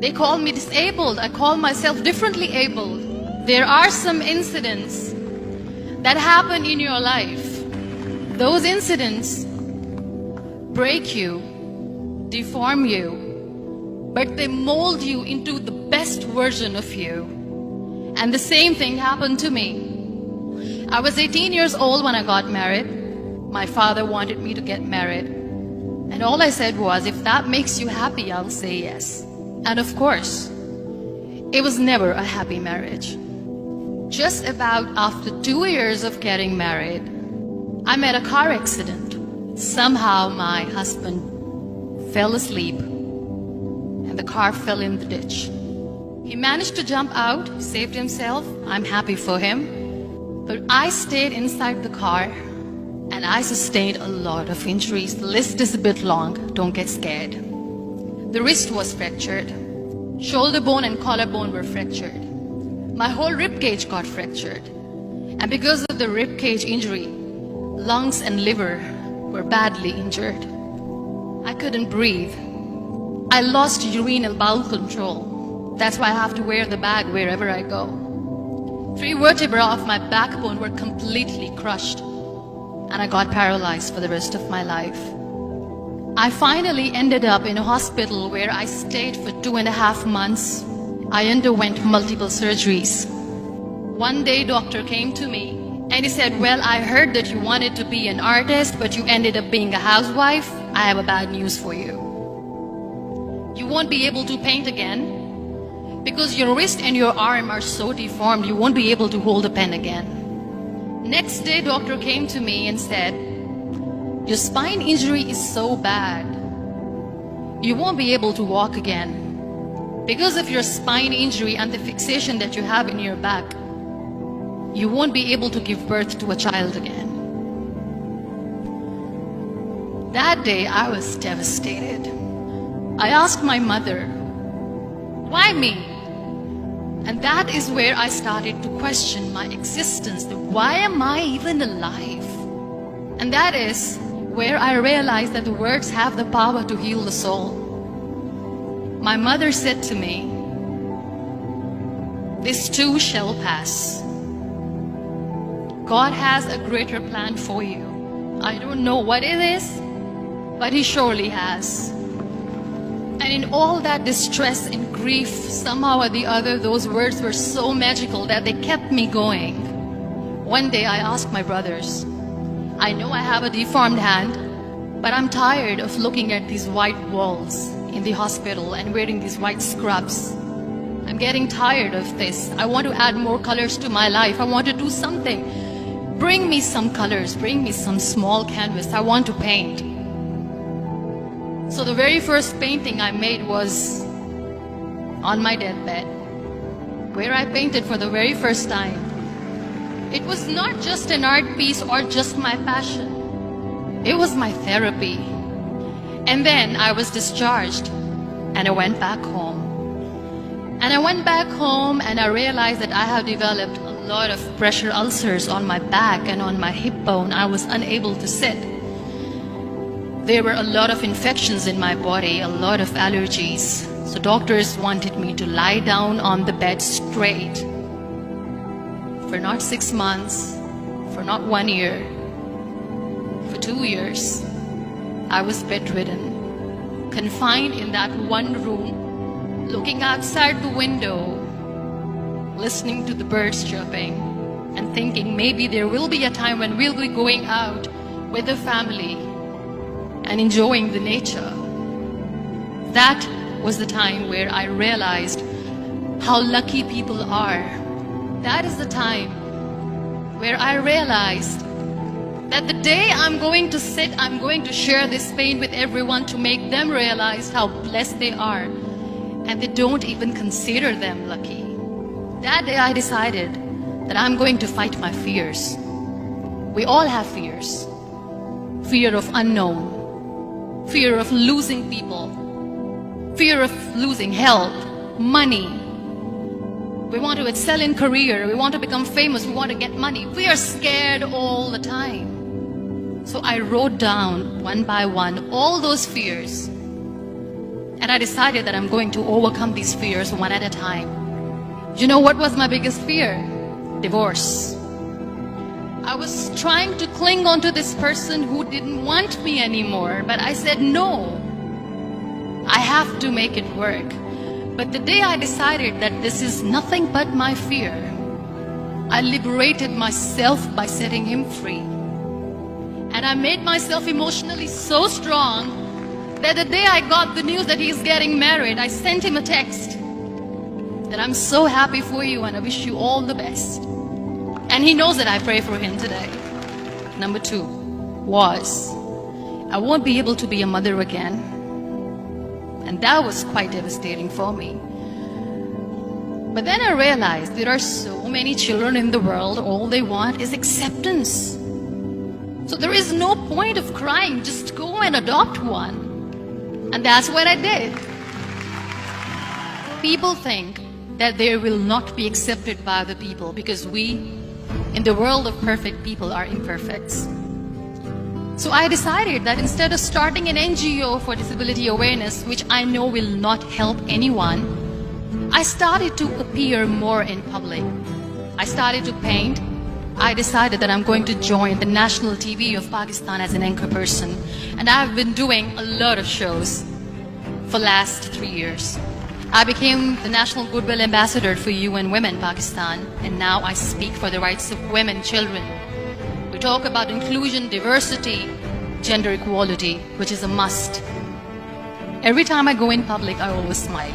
They call me disabled. I call myself differently abled. There are some incidents that happen in your life. Those incidents break you, deform you, but they mold you into the best version of you. And the same thing happened to me. I was 18 years old when I got married. My father wanted me to get married. And all I said was, if that makes you happy, I'll say yes. And of course, it was never a happy marriage. Just about after 2 years of getting married, I met a car accident. Somehow my husband fell asleep and the car fell in the ditch. He managed to jump out, saved himself. I'm happy for him. But I stayed inside the car and I sustained a lot of injuries. The list is a bit long, don't get scared. The wrist was fractured. Shoulder bone and collarbone were fractured. My whole rib cage got fractured. And because of the rib cage injury, lungs and liver were badly injured. I couldn't breathe. I lost urinary bowel control. That's why I have to wear the bag wherever I go. 3 vertebrae of my backbone were completely crushed. And I got paralyzed for the rest of my life. I finally ended up in a hospital where I stayed for 2.5 months. I underwent multiple surgeries. One day, doctor came to me and he said, well, I heard that you wanted to be an artist, but you ended up being a housewife. I have a bad news for you. You won't be able to paint again because your wrist and your arm are so deformed, you won't be able to hold a pen again. Next day, doctor came to me and said, your spine injury is so bad, you won't be able to walk again. Because of your spine injury and the fixation that you have in your back, you won't be able to give birth to a child again. That day, I was devastated. I asked my mother, why me? And that is where I started to question my existence. Why am I even alive? And that is where I realized that the words have the power to heal the soul. My mother said to me, this too shall pass. God has a greater plan for you. I don't know what it is, but He surely has. And in all that distress and grief, somehow or the other, those words were so magical that they kept me going. One day I asked my brothers, I know I have a deformed hand, but I'm tired of looking at these white walls in the hospital and wearing these white scrubs. I'm getting tired of this. I want to add more colors to my life. I want to do something. Bring me some colors, bring me some small canvas. I want to paint. So the very first painting I made was on my deathbed, where I painted for the very first time. It was not just an art piece or just my passion. It was my therapy. And then I was discharged and I went back home. And I went back home and I realized that I have developed a lot of pressure ulcers on my back and on my hip bone. I was unable to sit. There were a lot of infections in my body, a lot of allergies. So doctors wanted me to lie down on the bed straight for not 6 months, for not 1 year, for 2 years. I was bedridden, confined in that one room, looking outside the window, listening to the birds chirping, and thinking maybe there will be a time when we'll be going out with the family and enjoying the nature. That was the time where I realized how lucky people are. That is the time where I realized that the day I'm going to sit, I'm going to share this pain with everyone to make them realize how blessed they are, and they don't even consider them lucky. That day I decided that I'm going to fight my fears. We all have fears. Fear of unknown, fear of losing people, fear of losing health, money. We want to excel in career, we want to become famous, we want to get money. We are scared all the time. So I wrote down one by one all those fears. And I decided that I'm going to overcome these fears one at a time. You know what was my biggest fear? Divorce. I was trying to cling on to this person who didn't want me anymore, but I said no. I have to make it work. But the day I decided that this is nothing but my fear, I liberated myself by setting him free. And I made myself emotionally so strong that the day I got the news that he's getting married, I sent him a text that I'm so happy for you and I wish you all the best. And he knows that I pray for him today. Number 2 was, I won't be able to be a mother again. And that was quite devastating for me. But then I realized there are so many children in the world, all they want is acceptance. So there is no point of crying, just go and adopt one. And that's what I did. People think that they will not be accepted by other people because we, in the world of perfect people, are imperfect. So I decided that instead of starting an NGO for disability awareness, which I know will not help anyone, I started to appear more in public. I started to paint. I decided that I'm going to join the national TV of Pakistan as an anchor person. And I've been doing a lot of shows for the last 3 years. I became the National Goodwill Ambassador for UN Women Pakistan, and now I speak for the rights of women, children. We talk about inclusion, diversity, gender equality, which is a must. Every time I go in public, I always smile.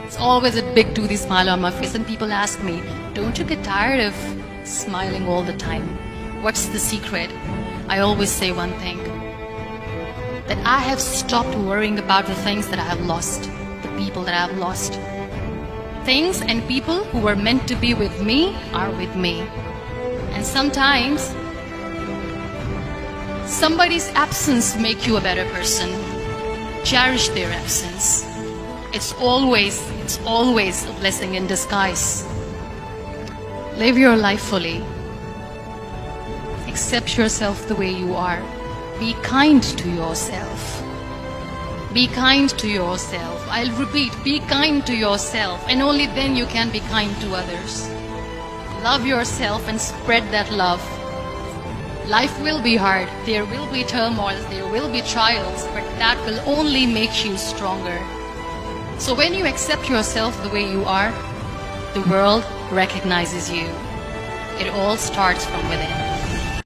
It's always a big toothy smile on my face, and people ask me, don't you get tired of smiling all the time? What's the secret? I always say one thing, that I have stopped worrying about the things that I have lost, the people that I have lost. Things and people who were meant to be with me are with me. And sometimes somebody's absence makes you a better person. Cherish their absence. It's always a blessing in disguise. Live your life fully. Accept yourself the way you are. Be kind to yourself. Be kind to yourself. I'll repeat, be kind to yourself, and only then you can be kind to others. Love yourself and spread that love. Life will be hard. There will be turmoils. There will be trials, but that will only make you stronger. So when you accept yourself the way you are, the world recognizes you. It all starts from within.